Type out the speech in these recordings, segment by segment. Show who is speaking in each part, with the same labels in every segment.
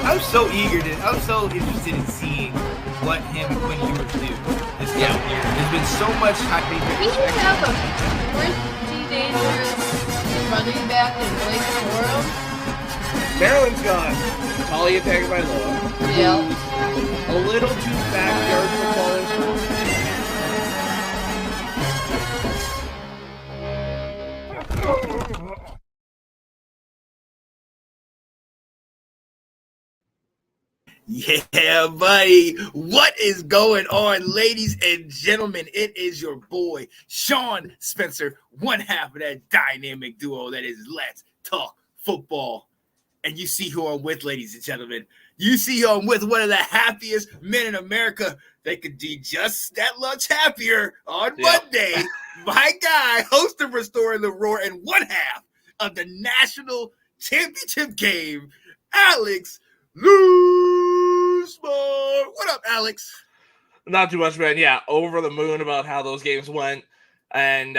Speaker 1: I'm so interested in seeing what him and Quinn Ewers do this year. There's been so much hype.
Speaker 2: We should have a pretty dangerous running back in Blake Corum.
Speaker 3: Maryland's got Talia Tagovailoa.
Speaker 2: Yeah.
Speaker 3: A little too backyard football.
Speaker 1: Yeah, buddy. What is going on, ladies and gentlemen? It is your boy, Sean Spencer, one half of that dynamic duo that is Let's Talk Football. And you see who I'm with, ladies and gentlemen. You see who I'm with, one of the happiest men in America. They could be just that much happier on Monday. My guy, host of Restoring the Roar, and one half of the national championship game, Alex Loosmore. What up, Alex?
Speaker 3: Not too much, man. Yeah, over the moon about how those games went. And,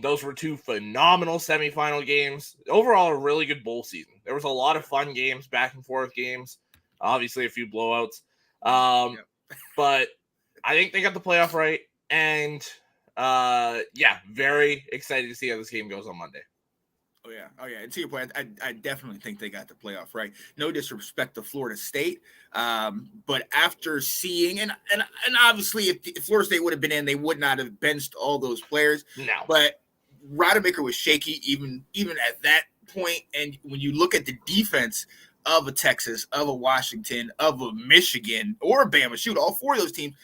Speaker 3: those were two phenomenal semifinal games. Overall, a really good bowl season. There was a lot of fun games, back and forth games. Obviously, a few blowouts. But I think they got the playoff right. And, very excited to see how this game goes on Monday.
Speaker 1: Oh, yeah. And to your point, I definitely think they got the playoff right. No disrespect to Florida State. But after seeing, and obviously if Florida State would have been in, they would not have benched all those players.
Speaker 3: No.
Speaker 1: But Rodemaker was shaky even at that point. And when you look at the defense of a Texas, of a Washington, of a Michigan, or a Bama, shoot, all four of those teams,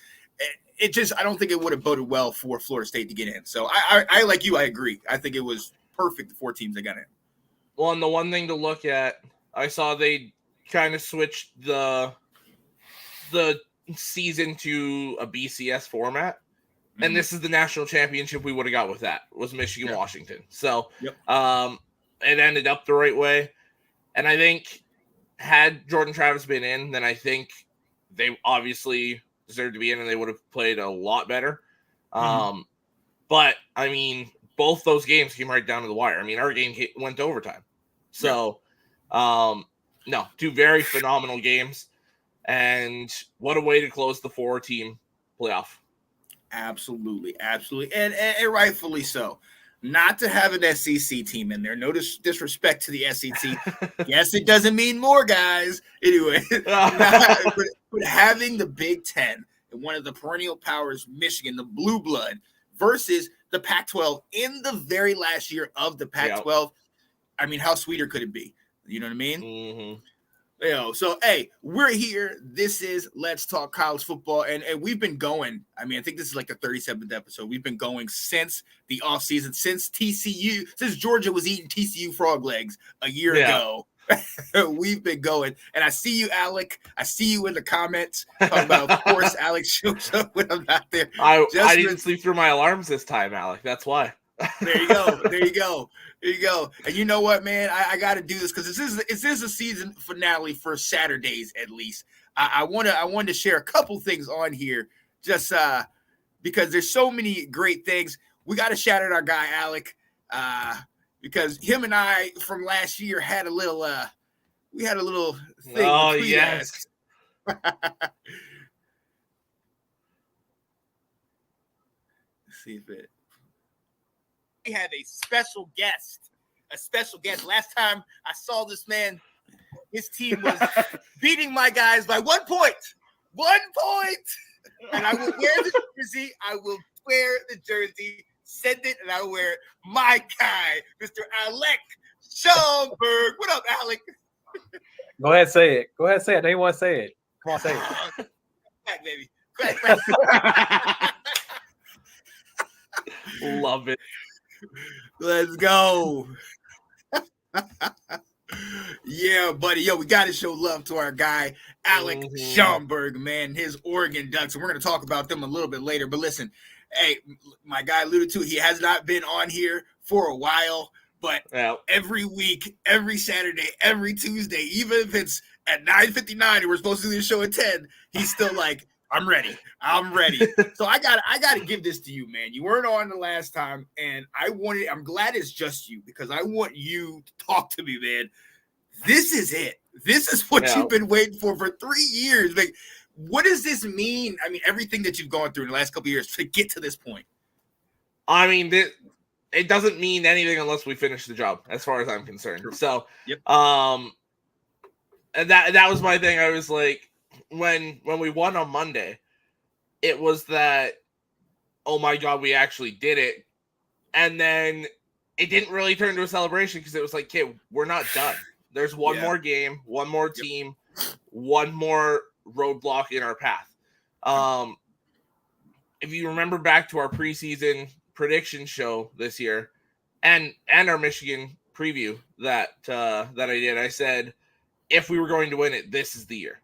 Speaker 1: I don't think it would have boded well for Florida State to get in. So I like you, I agree. I think it was perfect, the four teams that got in.
Speaker 3: Well, and the one thing to look at, I saw they kind of switched the season to a BCS format, and this is the national championship we would have got with that, was Michigan, Washington. So it ended up the right way. And I think had Jordan Travis been in, then I think they obviously deserved to be in and they would have played a lot better. But, both those games came right down to the wire. Our game went to overtime. So, two very phenomenal games. And what a way to close the four-team playoff.
Speaker 1: Absolutely. And rightfully so. Not to have an SEC team in there. No disrespect to the SEC. Yes, it doesn't mean more, guys. Anyway, but having the Big Ten and one of the perennial powers, Michigan, the blue blood, versus the Pac-12 in the very last year of the Pac-12. How sweeter could it be? You know what I mean?
Speaker 3: Mm-hmm.
Speaker 1: So, hey, we're here. This is Let's Talk College Football, and we've been going. I think this is like the 37th episode. We've been going since the offseason, since Georgia was eating TCU frog legs a year ago. We've been going, and I see you, Alec. I see you in the comments talking about, of course, Alex shows up when I'm not there.
Speaker 3: I didn't sleep through my alarms this time, Alec. That's why.
Speaker 1: There you go. And you know what, man? I got to do this because this is a season finale for Saturdays at least. I wanted to share a couple things on here just because there's so many great things. We got to shout out our guy Alec. Because him and I from last year had a little thing.
Speaker 3: Oh, yes.
Speaker 1: Let's see if it. We have a special guest. Last time I saw this man, his team was beating my guys by 1 point. 1 point. And I will wear the jersey. Send it, and I wear it. My guy, Mr. Alec Schomburg. What up, Alec?
Speaker 4: Go ahead, say it. I know you want to say it. Come on, say it.
Speaker 1: Back, baby. Back.
Speaker 3: Love it.
Speaker 1: Let's go. Yeah, buddy. We got to show love to our guy, Alec Schomburg, man, his Oregon Ducks. And we're going to talk about them a little bit later. But listen, hey, my guy alluded to, he has not been on here for a while, but every week, every Saturday, every Tuesday, even if it's at 9:59 and we're supposed to do the show at 10, he's still like, I'm ready. So I gotta give this to you, man. You weren't on the last time, and I'm glad it's just you because I want you to talk to me, man. This is it. This is what you've been waiting for 3 years. Like, what does this mean? I mean, everything that you've gone through in the last couple of years to get to this point.
Speaker 3: I mean, it doesn't mean anything unless we finish the job, as far as I'm concerned. True. So, and that was my thing. I was like, when we won on Monday, it was that, oh my God, we actually did it. And then it didn't really turn into a celebration because it was like, okay, we're not done. There's one more game, one more team, one more roadblock in our path. If you remember back to our preseason prediction show this year and our Michigan preview that I did, I said, if we were going to win it, this is the year.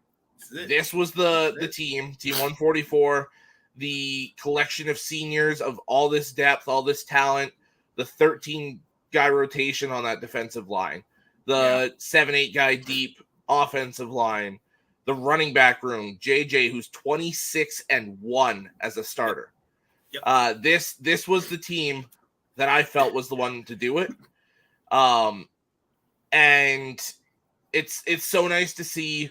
Speaker 3: This was the team 144, the collection of seniors of all this depth, all this talent, the 13-guy rotation on that defensive line, the 7-8 guy deep offensive line, the running back room, JJ, who's 26-1 as a starter. This was the team that I felt was the one to do it. And it's so nice to see.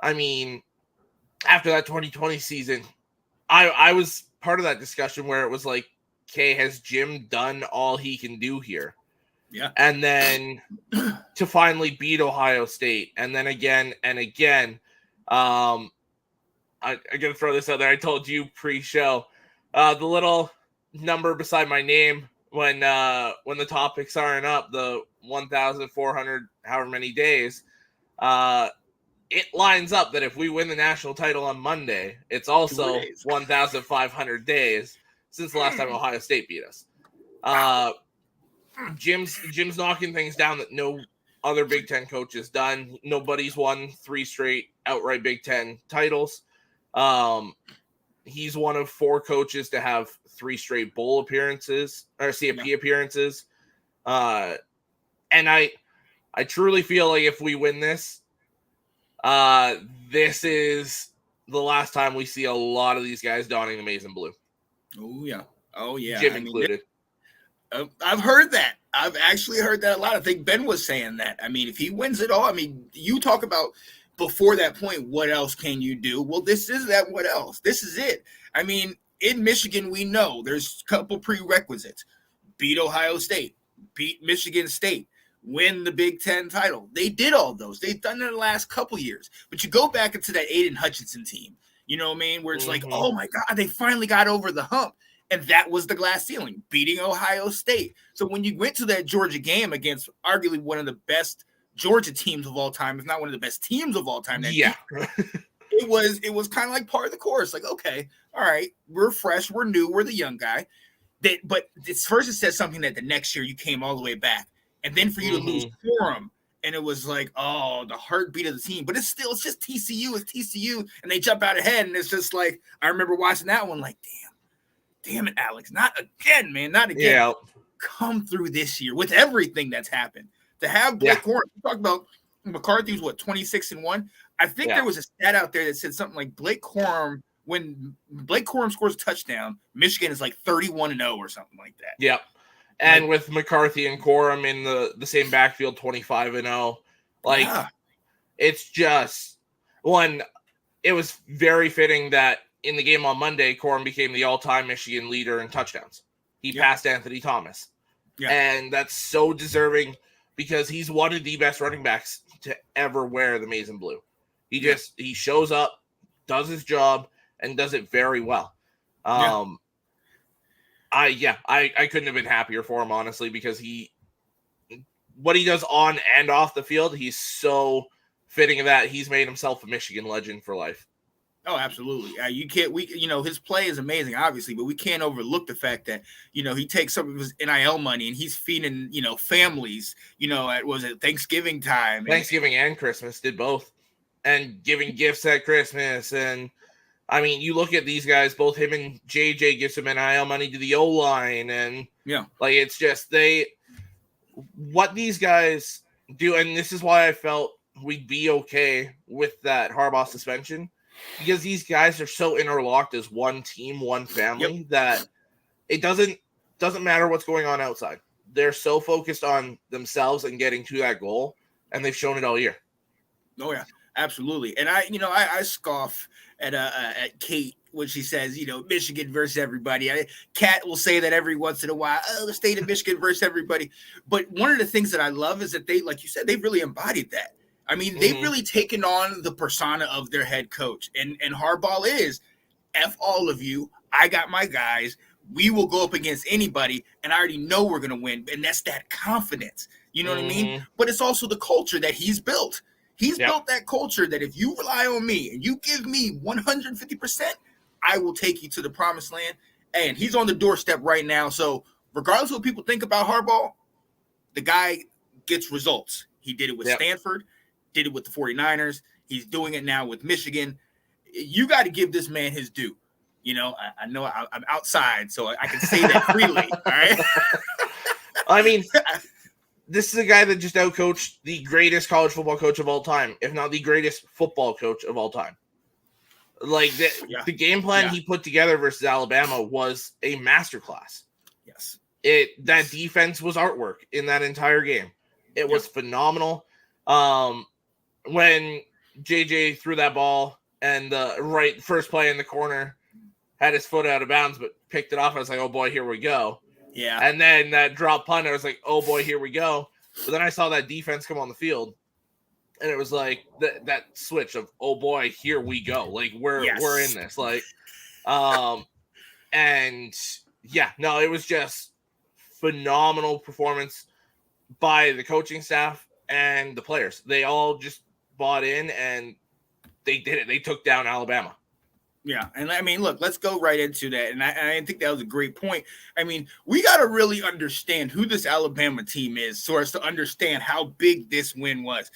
Speaker 3: I mean, after that 2020 season, I was part of that discussion where it was like, okay, has Jim done all he can do here?
Speaker 1: Yeah.
Speaker 3: And then to finally beat Ohio State, and then again and again. I gotta throw this out there. I told you pre-show, the little number beside my name when the topics aren't up, the 1,400 however many days, it lines up that if we win the national title on Monday, it's also 1,500 days since the last time Ohio State beat us. Jim's knocking things down that no other Big Ten coach has done. Nobody's won 3 straight outright Big Ten titles. He's one of 4 coaches to have 3 straight bowl appearances or CFP appearances. And I truly feel like if we win this, this is the last time we see a lot of these guys donning the maize and blue.
Speaker 1: Oh yeah.
Speaker 3: Jim included.
Speaker 1: I've heard that. I've actually heard that a lot. I think Ben was saying that. I mean, if he wins it all, I mean, you talk about before that point, what else can you do? Well, this is that. What else? This is it. I mean, in Michigan, we know there's a couple prerequisites. Beat Ohio State, beat Michigan State, win the Big Ten title. They did all those. They've done it in the last couple years. But you go back into that Aiden Hutchinson team, you know what I mean? Where it's like, oh my God, they finally got over the hump. And that was the glass ceiling, beating Ohio State. So when you went to that Georgia game against arguably one of the best Georgia teams of all time, if not one of the best teams of all time, it was kind of like part of the course. Like, okay, all right, we're fresh, we're new, we're the young guy. But it's first it says something that the next year you came all the way back. And then for you to lose Corum, and it was like, oh, the heartbeat of the team. But it's just TCU, it's TCU, and they jump out ahead, and it's just like, I remember watching that one like, damn it, Alex, not again, man, not again.
Speaker 3: Yeah.
Speaker 1: Come through this year with everything that's happened. To have Blake Corum, you talk about McCarthy's 26-1. I think there was a stat out there that said something like Blake Corum, when Blake Corum scores a touchdown, Michigan is like 31-0 or something like that.
Speaker 3: Yep. And with McCarthy and Corum in the same backfield, 25-0. It's just one. It was very fitting that in the game on Monday, Corum became the all-time Michigan leader in touchdowns. He passed Anthony Thomas. Yeah. And that's so deserving because he's one of the best running backs to ever wear the maize and blue. He shows up, does his job, and does it very well. I couldn't have been happier for him, honestly, because what he does on and off the field, he's so fitting of that. He's made himself a Michigan legend for life.
Speaker 1: Oh, absolutely. His play is amazing, obviously, but we can't overlook the fact that, he takes some of his NIL money and he's feeding, families, at Thanksgiving time.
Speaker 3: Thanksgiving and Christmas, did both. And giving gifts at Christmas. And, I mean, you look at these guys, both him and JJ give some NIL money to the O-line. And, it's just what these guys do. And this is why I felt we'd be okay with that Harbaugh suspension. Because these guys are so interlocked as one team, one family, that it doesn't matter what's going on outside. They're so focused on themselves and getting to that goal, and they've shown it all year.
Speaker 1: Oh yeah, absolutely. And I scoff at Kate when she says, Michigan versus everybody. Kat will say that every once in a while, the state of Michigan versus everybody. But one of the things that I love is that they, like you said, they've really embodied that. I mean, they've really taken on the persona of their head coach. And Harbaugh is, F all of you, I got my guys. We will go up against anybody, and I already know we're going to win. And that's that confidence. You know what I mean? But it's also the culture that he's built. He's built that culture that if you rely on me and you give me 150%, I will take you to the promised land. And he's on the doorstep right now. So regardless of what people think about Harbaugh, the guy gets results. He did it with Stanford, did it with the 49ers. He's doing it now with Michigan. You got to give this man his due. I know I'm outside, so I can say that freely. All right.
Speaker 3: I mean, this is a guy that just outcoached the greatest college football coach of all time, if not the greatest football coach of all time. Like the game plan he put together versus Alabama was a masterclass.
Speaker 1: Yes.
Speaker 3: That defense was artwork in that entire game. It was phenomenal. When JJ threw that ball and first play in the corner had his foot out of bounds, but picked it off. I was like, oh boy, here we go.
Speaker 1: Yeah.
Speaker 3: And then that drop punt, I was like, oh boy, here we go. But then I saw that defense come on the field, and it was like that switch of, oh boy, here we go. Like we're in this. Like, and it was just phenomenal performance by the coaching staff and the players. They all just bought in and they did it. They took down Alabama.
Speaker 1: Yeah, and I mean, look, let's go right into that. And I think that was a great point. I mean, we got to really understand who this Alabama team is so as to understand how big this win was.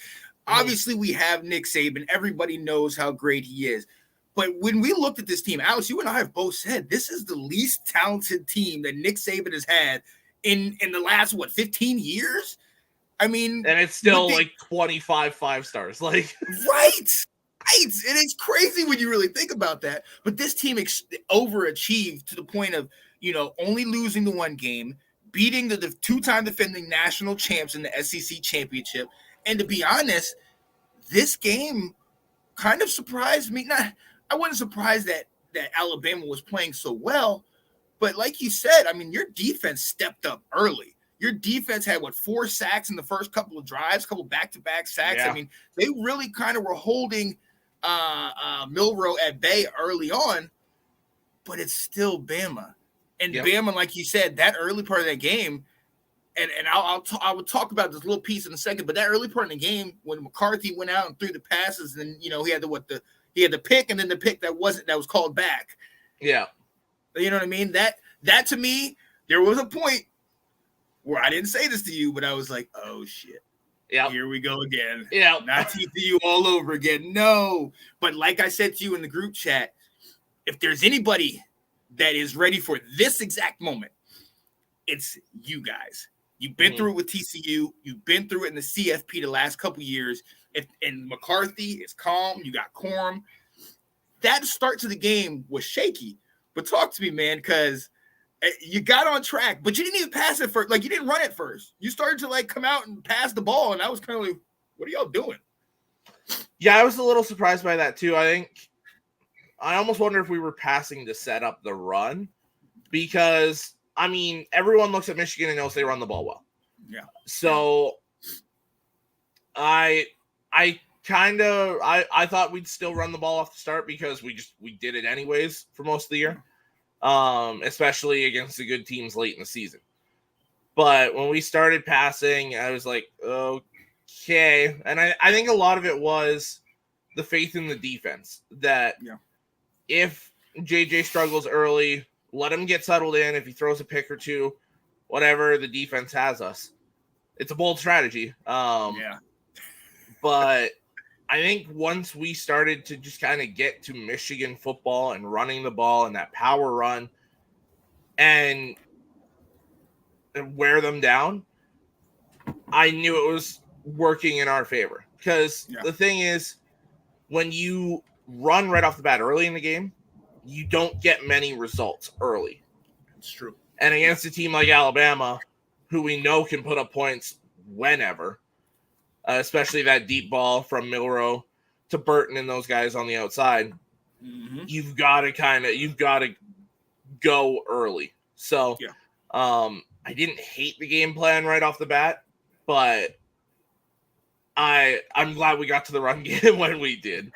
Speaker 1: Obviously, we have Nick Saban. Everybody knows how great he is. But when we looked at this team, Alex, you and I have both said this is the least talented team that Nick Saban has had in the last, 15 years? I mean,
Speaker 3: and it's still like 25 5-stars. Like,
Speaker 1: right. And it's crazy when you really think about that. But this team overachieved to the point of, only losing the one game, beating the two-time defending national champs in the SEC championship. And to be honest, this game kind of surprised me. I wasn't surprised that Alabama was playing so well. But like you said, I mean, your defense stepped up early. Your defense had, 4 sacks in the first couple of drives, couple back-to-back sacks. Yeah. I mean, they really kind of were holding Milroe at bay early on, but it's still Bama. And Bama, like you said, that early part of that game, and I will talk about this little piece in a second, but that early part of the game when McCarthy went out and threw the passes, and he had the pick, and then the pick that was called back.
Speaker 3: Yeah.
Speaker 1: You know what I mean? That to me, there was a point where I didn't say this to you, but I was like, oh shit.
Speaker 3: Yeah,
Speaker 1: here we go again.
Speaker 3: Yeah,
Speaker 1: not TCU all over again. No, but like I said to you in the group chat, if there's anybody that is ready for this exact moment, it's you guys. You've been through it with TCU. You've been through it in the CFP the last couple years. And McCarthy is calm. You got Corum. That start to the game was shaky. But talk to me, man, because you got on track, but you didn't even pass it first. Like, you didn't run it first. You started to, come out and pass the ball, and I was kind of like, what are y'all doing?
Speaker 3: Yeah, I was a little surprised by that, too. I almost wonder if we were passing to set up the run because, I mean, everyone looks at Michigan and knows they run the ball well.
Speaker 1: Yeah.
Speaker 3: So, I thought we'd still run the ball off the start because we did it anyways for most of the year. Especially against the good teams late in the season. But when we started passing, I was like, okay. And I think a lot of it was the faith in the defense that if JJ struggles early, let him get settled in. If he throws a pick or two, whatever, the defense has us. It's a bold strategy. But I think once we started to just kind of get to Michigan football and running the ball and that power run and wear them down, I knew it was working in our favor. Because the thing is, when you run right off the bat early in the game, you don't get many results early.
Speaker 1: It's true.
Speaker 3: And against a team like Alabama, who we know can put up points whenever, especially that deep ball from Milroe to Burton and those guys on the outside.
Speaker 1: Mm-hmm.
Speaker 3: You've got to go early. So,
Speaker 1: Yeah.
Speaker 3: I didn't hate the game plan right off the bat, but I'm glad we got to the run game when we did.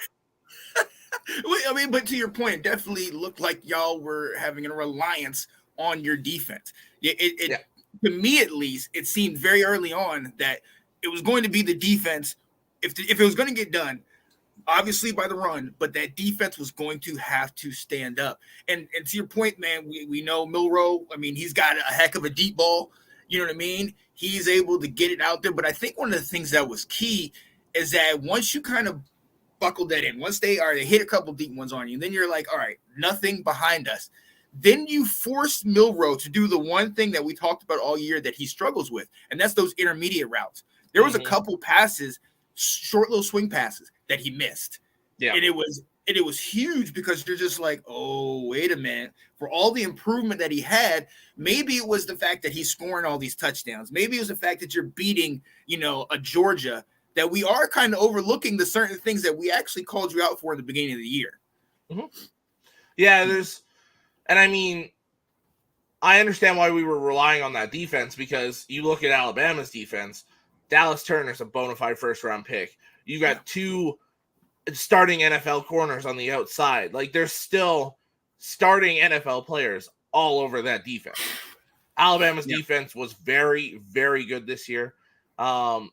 Speaker 1: I mean, but to your point, it definitely looked like y'all were having a reliance on your defense. To me, at least, it seemed very early on that it was going to be the defense. If it was going to get done, obviously by the run, but that defense was going to have to stand up. And to your point, man, we know Milroe. I mean, he's got a heck of a deep ball. You know what I mean? He's able to get it out there. But I think one of the things that was key is that once you kind of buckled that in, once they hit a couple deep ones on you, then you're like, all right, nothing behind us. Then you force Milroe to do the one thing that we talked about all year that he struggles with, and that's those intermediate routes. There was a couple passes, short little swing passes that he missed. Yeah. And it was huge because you're just like, oh, wait a minute. For all the improvement that he had, maybe it was the fact that he's scoring all these touchdowns. Maybe it was the fact that you're beating, a Georgia, that we are kind of overlooking the certain things that we actually called you out for in the beginning of the year.
Speaker 3: Mm-hmm. Yeah, and I mean, I understand why we were relying on that defense, because you look at Alabama's defense, Dallas Turner's a bona fide first-round pick. You got two starting NFL corners on the outside. Like, there's still starting NFL players all over that defense. Alabama's defense was very, very good this year. And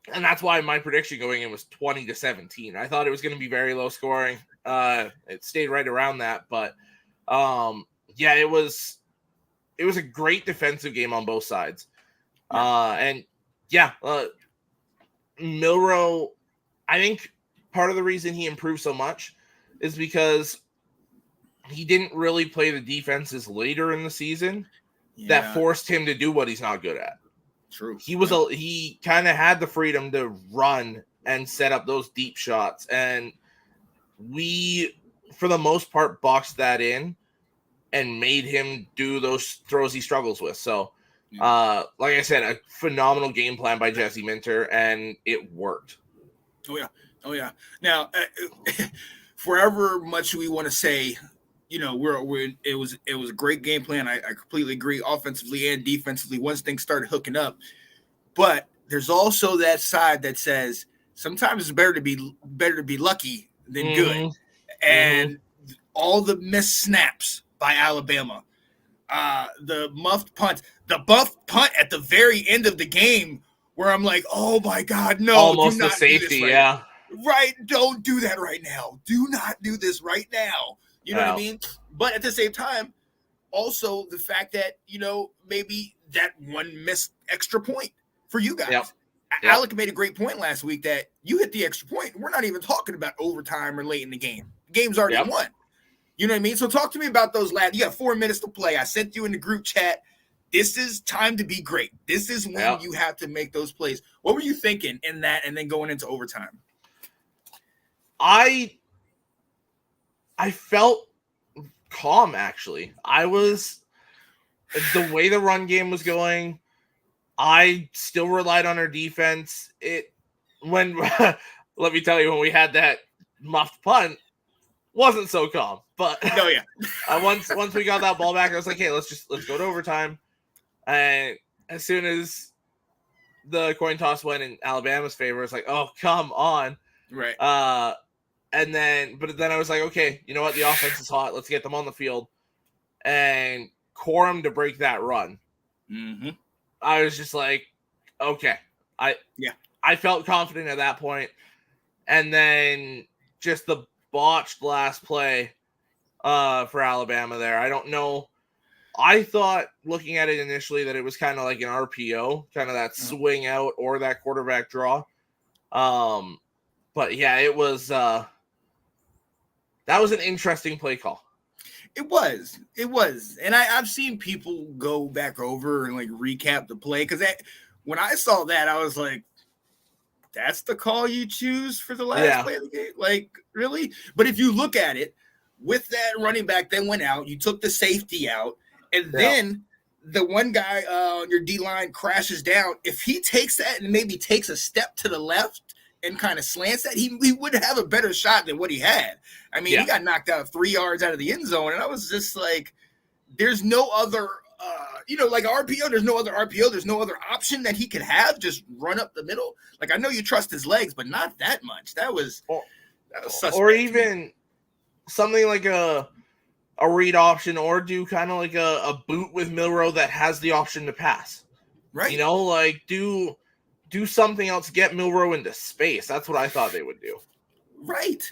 Speaker 3: that's why my prediction going in was 20-17. I thought it was going to be very low scoring. It stayed right around that, but it was a great defensive game on both sides. Milroe, I think part of the reason he improved so much is because he didn't really play the defenses later in the season that forced him to do what he's not good at.
Speaker 1: True.
Speaker 3: He kind of had the freedom to run and set up those deep shots, and we, for the most part, boxed that in and made him do those throws he struggles with. So, like I said, a phenomenal game plan by Jesse Minter, and it worked.
Speaker 1: Oh yeah. Now, forever much we want to say, it was a great game plan. I completely agree, offensively and defensively, once things started hooking up. But there's also that side that says sometimes it's better to be lucky than good. And all the missed snaps by Alabama, the muffed punt at the very end of the game, where I'm like, oh my God, no,
Speaker 3: almost the safety,
Speaker 1: right. Don't do that right now. Do not do this right now. You know what I mean? But at the same time, also the fact that, maybe that one missed extra point for you guys. Alec made a great point last week that you hit the extra point. We're not even talking about overtime or late in the game. The game's already won. You know what I mean? So talk to me about those last. You got 4 minutes to play. I sent you in the group chat. This is time to be great. This is when you have to make those plays. What were you thinking in that and then going into overtime?
Speaker 3: I felt calm, actually. The way the run game was going, I still relied on our defense. Let me tell you, when we had that muffed punt, wasn't so calm. But once we got that ball back, I was like, hey, let's go to overtime. And as soon as the coin toss went in Alabama's favor, it's like, oh, come on.
Speaker 1: Right.
Speaker 3: But then I was like, okay, you know what? The offense is hot. Let's get them on the field. And Corum to break that run.
Speaker 1: Mm-hmm.
Speaker 3: I was just like, okay. I felt confident at that point. And then just the botched last play for Alabama there. I don't know. I thought, looking at it initially, that it was kind of like an RPO, kind of that swing out or that quarterback draw. But yeah, it was that was an interesting play call.
Speaker 1: It was. And I've seen people go back over and like recap the play, because when I saw that, I was like, that's the call you choose for the last play of the game? Like, really? But if you look at it, with that running back that went out, you took the safety out, and then the one guy on your D-line crashes down. If he takes that and maybe takes a step to the left and kind of slants that, he would have a better shot than what he had. I mean, he got knocked out 3 yards out of the end zone, and I was just like, there's no other like RPO, there's no other RPO, there's no other option that he could have, just run up the middle. Like, I know you trust his legs, but not that much. That was suspect.
Speaker 3: Or even something like a read option, or do kind of like a boot with Milroe that has the option to pass.
Speaker 1: Right.
Speaker 3: Like do something else, get Milroe into space. That's what I thought they would do.
Speaker 1: Right.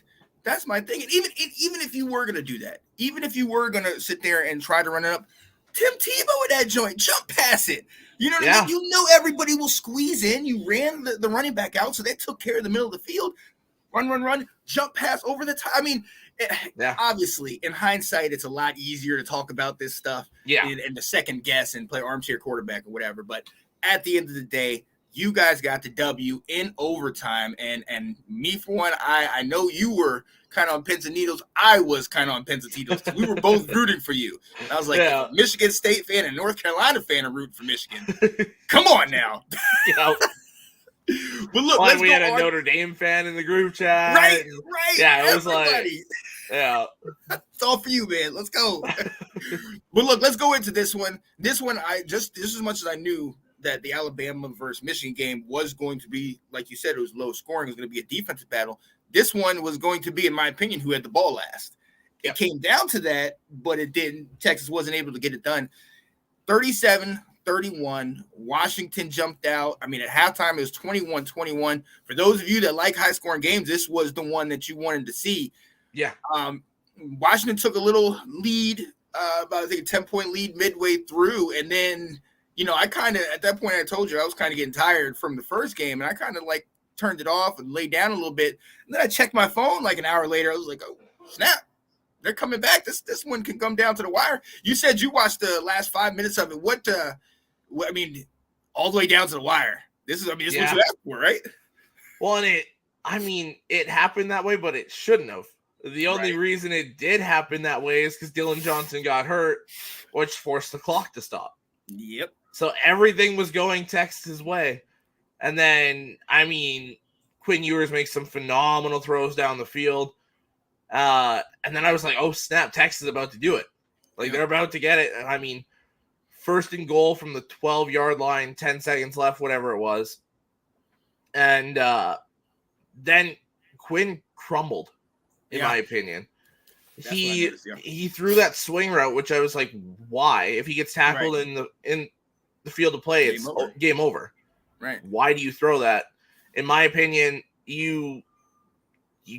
Speaker 1: That's my thing. And even if you were going to do that, even if you were going to sit there and try to run it up, Tim Tebow with that joint, jump past it. You know what I mean? You know everybody will squeeze in. You ran the running back out, so they took care of the middle of the field. Run, jump pass over the top. I mean, obviously, in hindsight, it's a lot easier to talk about this stuff and to second guess and play armchair quarterback or whatever. But at the end of the day, you guys got the W in overtime. And me, for one, I know you were kind of on pins and needles. I was kind of on pins and needles. We were both rooting for you. And I was like, if a Michigan State fan and North Carolina fan are rooting for Michigan. Come on now. But look,
Speaker 3: we had a Notre Dame fan in the group chat.
Speaker 1: Right.
Speaker 3: Yeah, it was everybody.
Speaker 1: It's all for you, man. Let's go. But look, let's go into this one. This one, just as much as I knew that the Alabama versus Michigan game was going to be, like you said, it was low scoring. It was going to be a defensive battle. This one was going to be, in my opinion, who had the ball last. It came down to that, but it didn't. Texas wasn't able to get it done. 37-31. Washington jumped out. I mean, at halftime, it was 21-21. For those of you that like high-scoring games, this was the one that you wanted to see.
Speaker 3: Yeah.
Speaker 1: Washington took a little lead, about, I think, a 10-point lead midway through, and then – I kind of, at that point, I told you I was kind of getting tired from the first game, and I kind of like turned it off and laid down a little bit. And then I checked my phone like an hour later. I was like, oh, snap. They're coming back. This one can come down to the wire. You said you watched the last 5 minutes of it. What I mean, all the way down to the wire. This is what you asked for, right?
Speaker 3: Well, and it happened that way, but it shouldn't have. The only reason it did happen that way is because Dylan Johnson got hurt, which forced the clock to stop.
Speaker 1: Yep.
Speaker 3: So everything was going Texas' way. And then, Quinn Ewers makes some phenomenal throws down the field. And then I was like, oh, snap, Texas is about to do it. They're about to get it. And first and goal from the 12-yard line, 10 seconds left, whatever it was. And then Quinn crumbled, in my opinion. He threw that swing route, which I was like, why? If he gets tackled in the field of play, it's game over.
Speaker 1: Right.
Speaker 3: Why do you throw that? In my opinion, you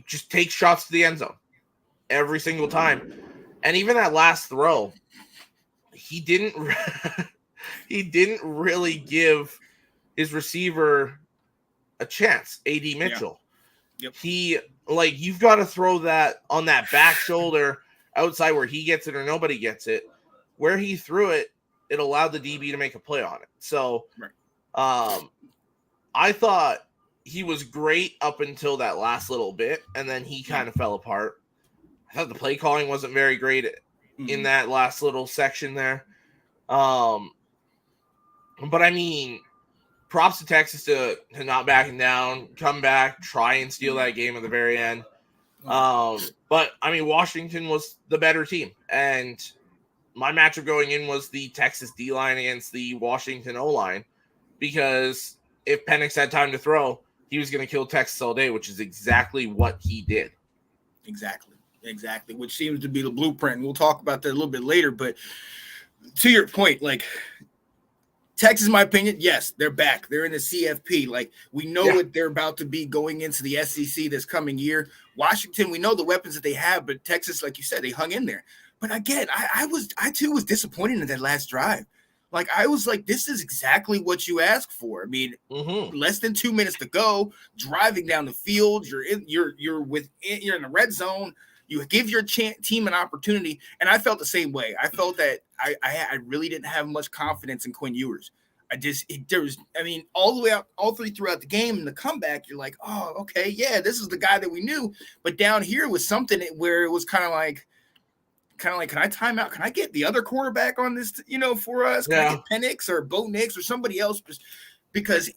Speaker 3: just take shots to the end zone every single time. And even that last throw, he didn't really give his receiver a chance, AD Mitchell.
Speaker 1: Yep.
Speaker 3: You've got to throw that on that back shoulder outside where he gets it or nobody gets it. Where he threw it, it allowed the DB to make a play on it. So I thought he was great up until that last little bit, and then he kind of fell apart. I thought the play calling wasn't very great in that last little section there. But props to Texas to not backing down, come back, try and steal that game at the very end. But Washington was the better team, and my matchup going in was the Texas D-line against the Washington O-line, because if Penix had time to throw, he was going to kill Texas all day, which is exactly what he did.
Speaker 1: Exactly, which seems to be the blueprint. And we'll talk about that a little bit later, but to your point, Texas, in my opinion, yes, they're back. They're in the CFP. We know what they're about to be going into the SEC this coming year. Washington, we know the weapons that they have, but Texas, like you said, they hung in there. But again, I too was disappointed in that last drive. I was like, this is exactly what you asked for. Less than 2 minutes to go, driving down the field. You're in the red zone. You give your team an opportunity, and I felt the same way. I felt that I really didn't have much confidence in Quinn Ewers. All the way out, all throughout the game and the comeback, you're like, oh, okay, yeah, this is the guy that we knew. But down here was something where it was kind of kind of like, can I time out? Can I get the other quarterback on this, for us? Can I get Penix or Bo Nix or somebody else? Because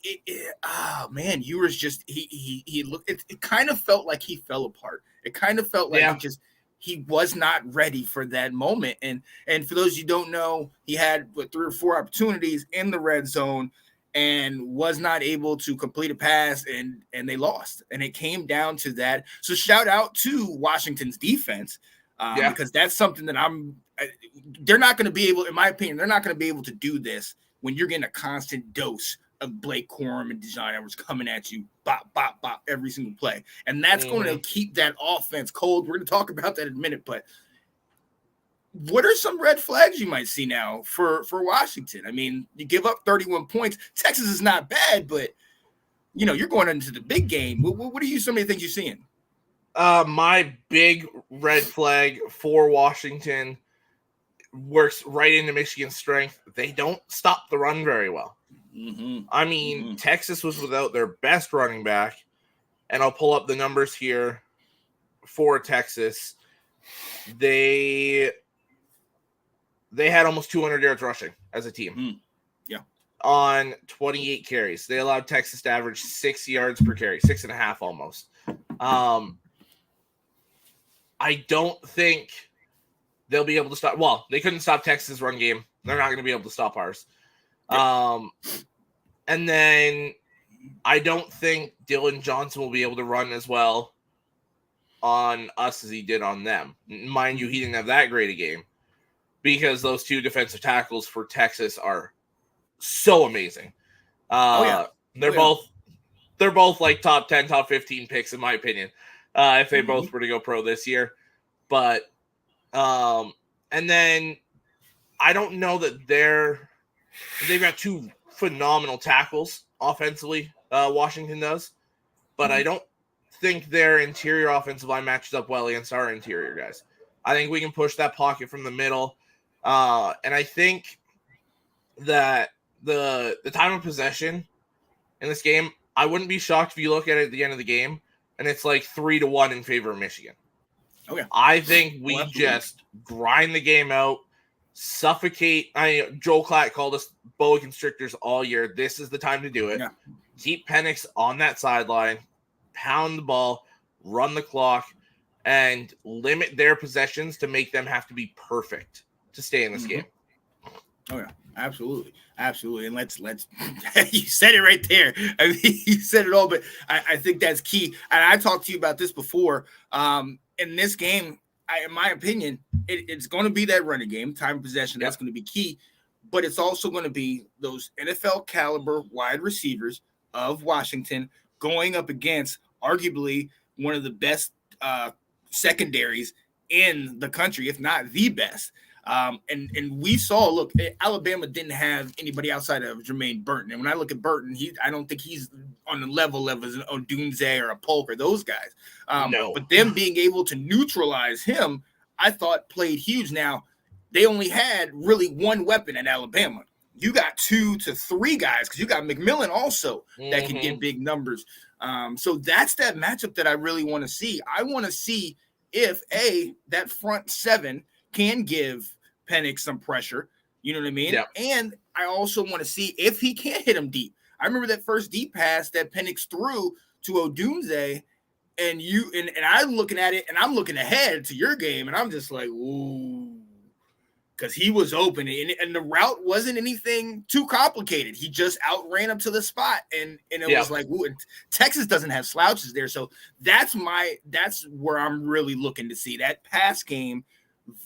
Speaker 1: Ewers just he looked. It kind of felt like he fell apart. It kind of felt like he was not ready for that moment. And for those you don't know, he had 3 or 4 opportunities in the red zone and was not able to complete a pass, and they lost. And it came down to that. So shout out to Washington's defense, because that's something that they're not going to be able, in my opinion, they're not going to be able to do this when you're getting a constant dose of Blake Corum and Dijon Edwards coming at you, bop, bop, bop, every single play. And that's going to keep that offense cold. We're going to talk about that in a minute, but what are some red flags you might see now for Washington? I mean, you give up 31 points. Texas is not bad, but, you're going into the big game. What are some of the things you're seeing?
Speaker 3: My big red flag for Washington works right into Michigan's strength. They don't stop the run very well. I mean, Texas was without their best running back, and I'll pull up the numbers here for Texas. They had almost 200 yards rushing as a team. On 28 carries. They allowed Texas to average 6 yards per carry, 6.5 almost. I don't think they'll be able to stop. Well, they couldn't stop Texas' run game. They're not going to be able to stop ours. And then I don't think Dylan Johnson will be able to run as well on us as he did on them. Mind you, he didn't have that great a game because those 2 defensive tackles for Texas are so amazing. They're both like top 10, top 15 picks in my opinion. If they both were to go pro this year. But and then I don't know that they've got 2 phenomenal tackles offensively, Washington does, but I don't think their interior offensive line matches up well against our interior guys. I think we can push that pocket from the middle, and I think that the time of possession in this game, I wouldn't be shocked if you look at it at the end of the game and it's like 3-1 in favor of Michigan.
Speaker 1: Okay,
Speaker 3: I think we just grind the game out. Suffocate. Joel Klatt called us boa constrictors all year. This is the time to do it. Yeah. Keep Penix on that sideline, pound the ball, run the clock, and limit their possessions to make them have to be perfect to stay in this game.
Speaker 1: Oh yeah, absolutely. And let's you said it right there. I mean, you said it all, but I think that's key. And I talked to you about this before. In this game, in my opinion, it's going to be that running game, time of possession. That's going to be key, but it's also going to be those NFL caliber wide receivers of Washington going up against arguably one of the best secondaries in the country, if not the best. And we saw, look, Alabama didn't have anybody outside of Jermaine Burton. And when I look at Burton, I don't think he's on the level of an Odunze or a Polk or those guys.
Speaker 3: No.
Speaker 1: But them being able to neutralize him, I thought played huge. Now, they only had really one weapon at Alabama. You got 2 to 3 guys because you got McMillan also that can get big numbers. So that's that matchup that I really want to see. I want to see if, that front 7 can give Penix some pressure. You know what I mean?
Speaker 3: Yeah.
Speaker 1: And I also want to see if he can hit him deep. I remember that first deep pass that Penix threw to Odunze, and I'm looking at it, and I'm looking ahead to your game, and I'm just like, ooh, because he was open, and the route wasn't anything too complicated. He just outran him to the spot, and it was like, ooh, and Texas doesn't have slouches there, so that's where I'm really looking to see that pass game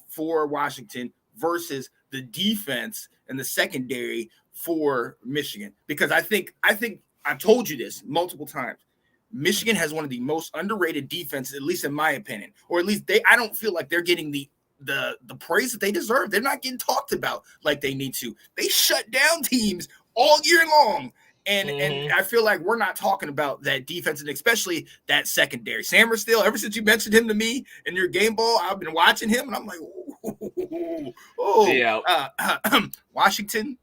Speaker 1: for Washington versus the defense and the secondary for Michigan, because I think I've told you this multiple times. Michigan has one of the most underrated defenses, at least in my opinion, or at least I don't feel like they're getting the praise that they deserve. They're not getting talked about like they need to. They shut down teams all year long. And I feel like we're not talking about that defense, and especially that secondary. Sammerstill, ever since you mentioned him to me in your game ball, I've been watching him, and I'm like, Washington.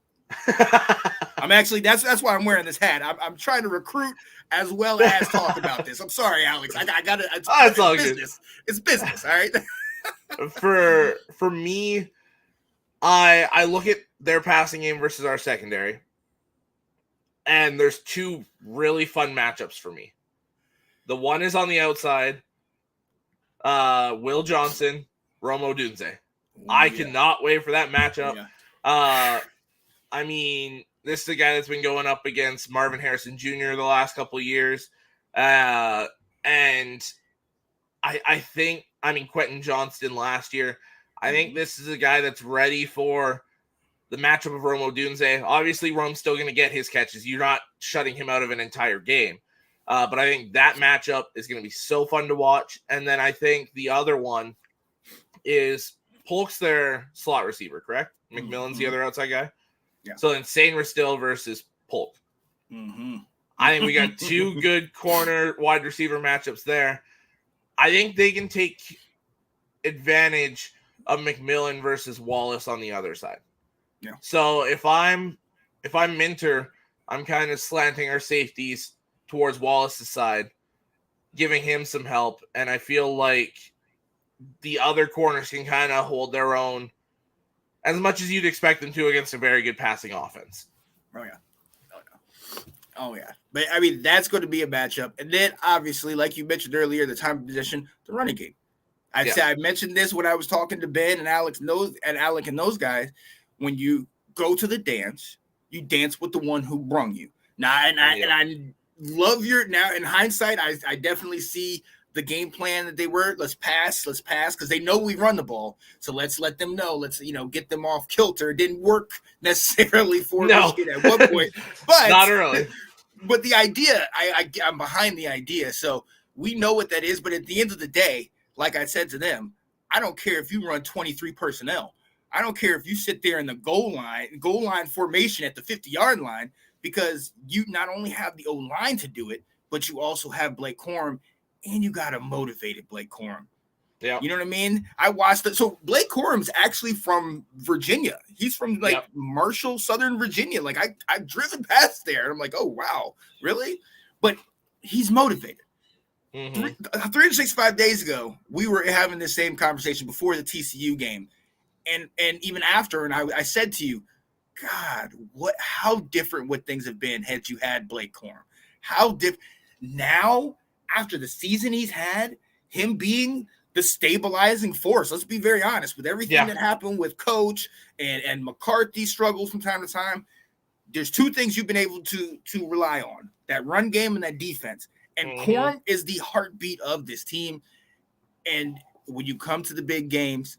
Speaker 1: That's why I'm wearing this hat. I'm trying to recruit as well as talk about this. I'm sorry, Alex. I got it. It's
Speaker 3: all
Speaker 1: business.
Speaker 3: good.
Speaker 1: It's business. All right.
Speaker 3: for me, I look at their passing game versus our secondary, and there's two really fun matchups for me. The one is on the outside, Will Johnson, Romo Dunze. I cannot wait for that matchup. I mean, this is a guy that's been going up against Marvin Harrison Jr. the last couple of years. And I think, Quentin Johnston last year. I think this is a guy that's ready for the matchup of Romo Dunze. Obviously, Rome's still going to get his catches. You're not shutting him out of an entire game. But I think that matchup is going to be so fun to watch. And then I think the other one is Polk's their slot receiver, correct? McMillan's the other outside guy.
Speaker 1: Yeah.
Speaker 3: So then Sainer still versus Polk. I think we got two good corner wide receiver matchups there. I think they can take advantage of McMillan versus Wallace on the other side.
Speaker 1: Yeah.
Speaker 3: So if I'm Minter, I'm kind of slanting our safeties towards Wallace's side, giving him some help, and I feel like the other corners can kind of hold their own as much as you'd expect them to against a very good passing offense.
Speaker 1: Oh, yeah. But, I mean, that's going to be a matchup. And then, obviously, like you mentioned earlier, the time of possession, the running game. I mentioned this when I was talking to Ben and Alec and those guys. When you go to the dance, you dance with the one who brung you. Now, and I love now, in hindsight, I definitely see the game plan that they were. Let's pass, because they know we run the ball. So let's let them know. Let's, get them off kilter. It didn't work necessarily for Michigan at one point. But
Speaker 3: not early.
Speaker 1: But the idea, I'm behind the idea. So we know what that is. But at the end of the day, like I said to them, I don't care if you run 23 personnel. I don't care if you sit there in the goal line formation at the 50-yard line, because you not only have the O-line to do it, but you also have Blake Corum, and you got a motivated Blake Corum.
Speaker 3: Yeah.
Speaker 1: You know what I mean? I watched it. So Blake Corum's actually from Virginia. He's from Marshall, Southern Virginia. Like I've driven past there, and I'm like, oh wow, really? But he's motivated. 365 days ago, we were having this same conversation before the TCU game, and even after, and I said to you, God, how different would things have been had you had Blake Corum? How different now, after the season he's had, him being the stabilizing force. Let's be very honest, with everything that happened with Coach and McCarthy struggles from time to time. There's two things you've been able to rely on: that run game and that defense. And Corum is the heartbeat of this team. And when you come to the big games,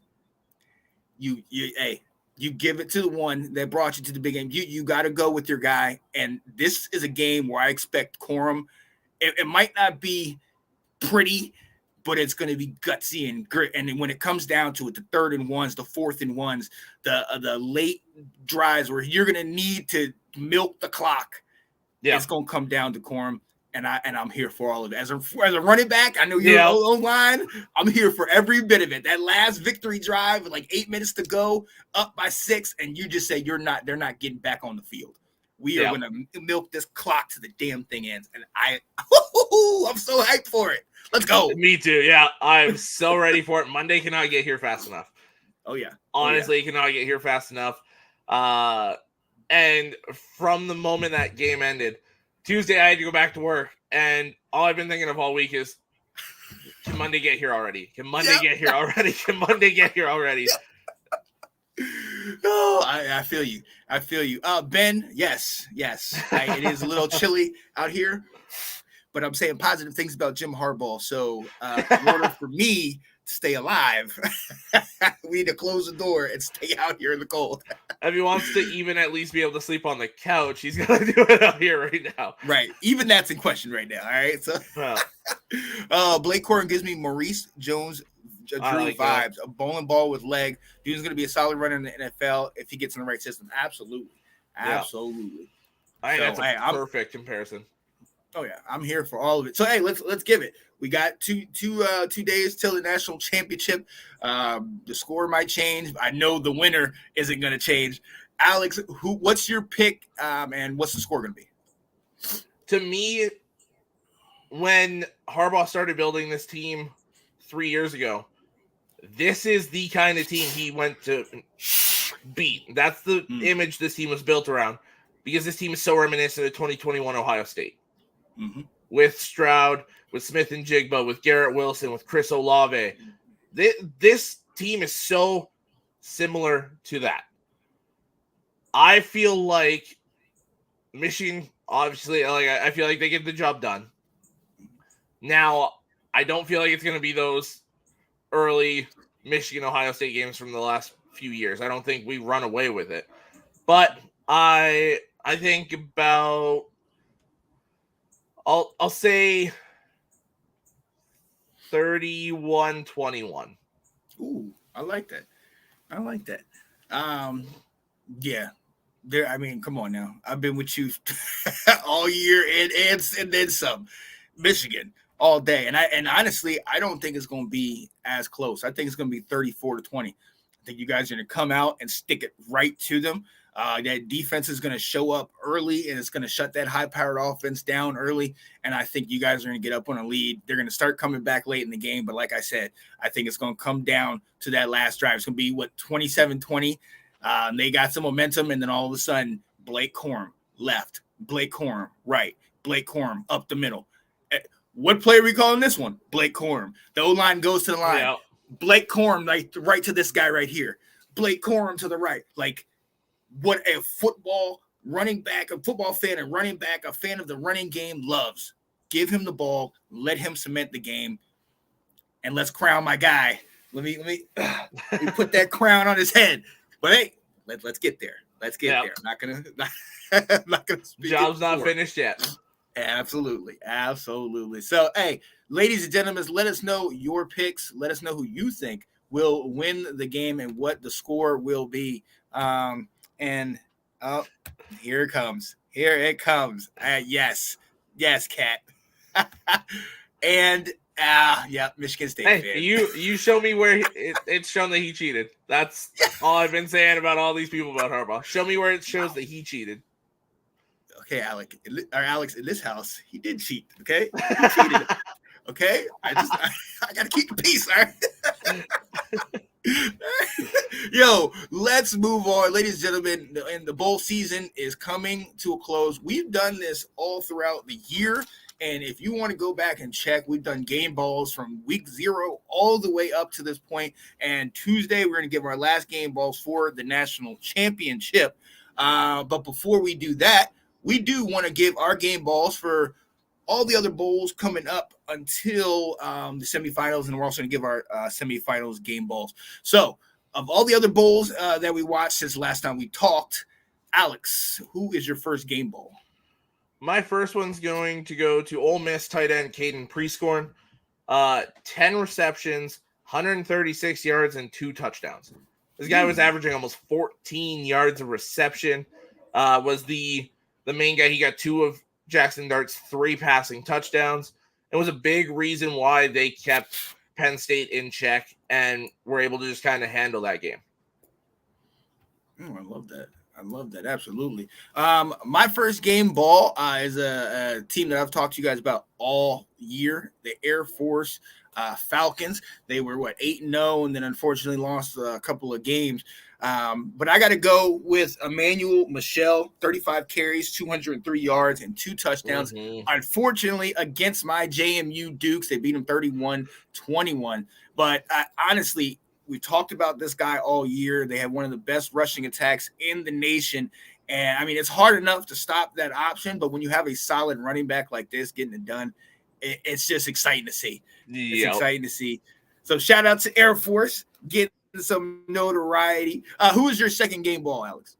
Speaker 1: you give it to the one that brought you to the big game. You got to go with your guy. And this is a game where I expect Corum. It might not be pretty, but it's going to be gutsy and grit. And then when it comes down to it, the 3rd and 1s, the 4th and 1s, the late drives where you're going to need to milk the clock, it's going to come down to Corum. And I'm here for all of it. As a running back, I know you're O-line. I'm here for every bit of it. That last victory drive with 8 minutes to go, up by 6, and you just say they're not getting back on the field. We are going to milk this clock to the damn thing ends. And I'm so hyped for it. Let's go.
Speaker 3: Me too. Yeah, I'm so ready for it. Monday cannot get here fast enough.
Speaker 1: Oh, yeah.
Speaker 3: Honestly, cannot get here fast enough. And from the moment that game ended, Tuesday I had to go back to work, and all I've been thinking of all week is, can Monday get here already? Can Monday get here already? Can Monday get here already?
Speaker 1: Oh, I feel you. Ben, yes. It is a little chilly out here, but I'm saying positive things about Jim Harbaugh. So in order for me to stay alive, we need to close the door and stay out here in the cold.
Speaker 3: If he wants to even at least be able to sleep on the couch, he's got to do it out here right now.
Speaker 1: Right. Even that's in question right now. All right. So Blake Corum gives me Maurice Jones Drew vibes. A bowling ball with leg. Dude's going to be a solid runner in the NFL if he gets in the right system. Absolutely.
Speaker 3: I think that's a perfect comparison.
Speaker 1: Oh yeah, I'm here for all of it. So hey, let's give it. We got two days till the national championship. The score might change. I know the winner isn't going to change. Alex, what's your pick? And what's the score going to be?
Speaker 3: To me, when Harbaugh started building this team 3 years ago, this is the kind of team he went to beat. That's the image this team was built around, because this team is so reminiscent of 2021 Ohio State.
Speaker 1: Mm-hmm.
Speaker 3: With Stroud, with Smith and Jigba, with Garrett Wilson, with Chris Olave. This team is so similar to that. I feel like Michigan, obviously, I feel like they get the job done. Now, I don't feel like it's going to be those early Michigan-Ohio State games from the last few years. I don't think we run away with it. But I think about, I'll say 31-21.
Speaker 1: Ooh, I like that. Yeah. I mean, come on now. I've been with you all year and then some. Michigan all day. And honestly, I don't think it's going to be as close. I think it's going to be 34-20. I think you guys are going to come out and stick it right to them. That defense is going to show up early, and it's going to shut that high-powered offense down early. And I think you guys are going to get up on a lead. They're going to start coming back late in the game. But like I said, I think it's going to come down to that last drive. It's going to be, 27-20. They got some momentum, and then all of a sudden, Blake Corum left, Blake Corum right, Blake Corum up the middle. What play are we calling this one? Blake Corum. The O-line goes to the line. Yeah. Blake Corum, like right to this guy right here. Blake Corum to the right. Like, what a football running back, a football fan and running back, a fan of the running game loves. Give him the ball, let him cement the game, and let's crown my guy. Let me put that crown on his head. But hey, let's get there. Let's get there. I'm not gonna speak.
Speaker 3: Job's not finished yet.
Speaker 1: Absolutely. So, hey, ladies and gentlemen, let us know your picks. Let us know who you think will win the game and what the score will be. And here it comes. Yes, Kat. And Michigan State.
Speaker 3: Hey,
Speaker 1: fan.
Speaker 3: you show me where it's shown that he cheated. That's all I've been saying about all these people about Harbaugh. Show me where it shows that he cheated.
Speaker 1: Okay, Alex, in this house, he did cheat. Okay, he cheated. Okay, I gotta keep the peace. All right. Yo, let's move on, ladies and gentlemen. And the bowl season is coming to a close. We've done this all throughout the year. And if you want to go back and check, we've done game balls from week 0 all the way up to this point. And Tuesday, we're going to give our last game balls for the national championship. But before we do that, we do want to give our game balls for all the other bowls coming up until the semifinals. And we're also going to give our semifinals game balls. So of all the other bowls that we watched since last time we talked, Alex, who is your first game ball?
Speaker 3: My first one's going to go to Ole Miss tight end Caden Prescorn. 10 receptions, 136 yards, and 2 touchdowns. This guy was averaging almost 14 yards of reception. Was the main guy. He got 2 of Jackson Dart's 3 passing touchdowns. It was a big reason why they kept Penn State in check and were able to just kind of handle that game.
Speaker 1: Oh, I love that. Absolutely. My first game ball is a team that I've talked to you guys about all year, the Air Force Falcons. They were 8-0, and then unfortunately lost a couple of games. But I got to go with Emmanuel Michel, 35 carries, 203 yards, and 2 touchdowns. Mm-hmm. Unfortunately, against my JMU Dukes, they beat them 31-21. But honestly, we talked about this guy all year. They have one of the best rushing attacks in the nation. And, I mean, it's hard enough to stop that option, but when you have a solid running back like this getting it done, it's just exciting to see. It's exciting to see. So, shout out to Air Force, getting some notoriety. Who is your second game ball, Alex?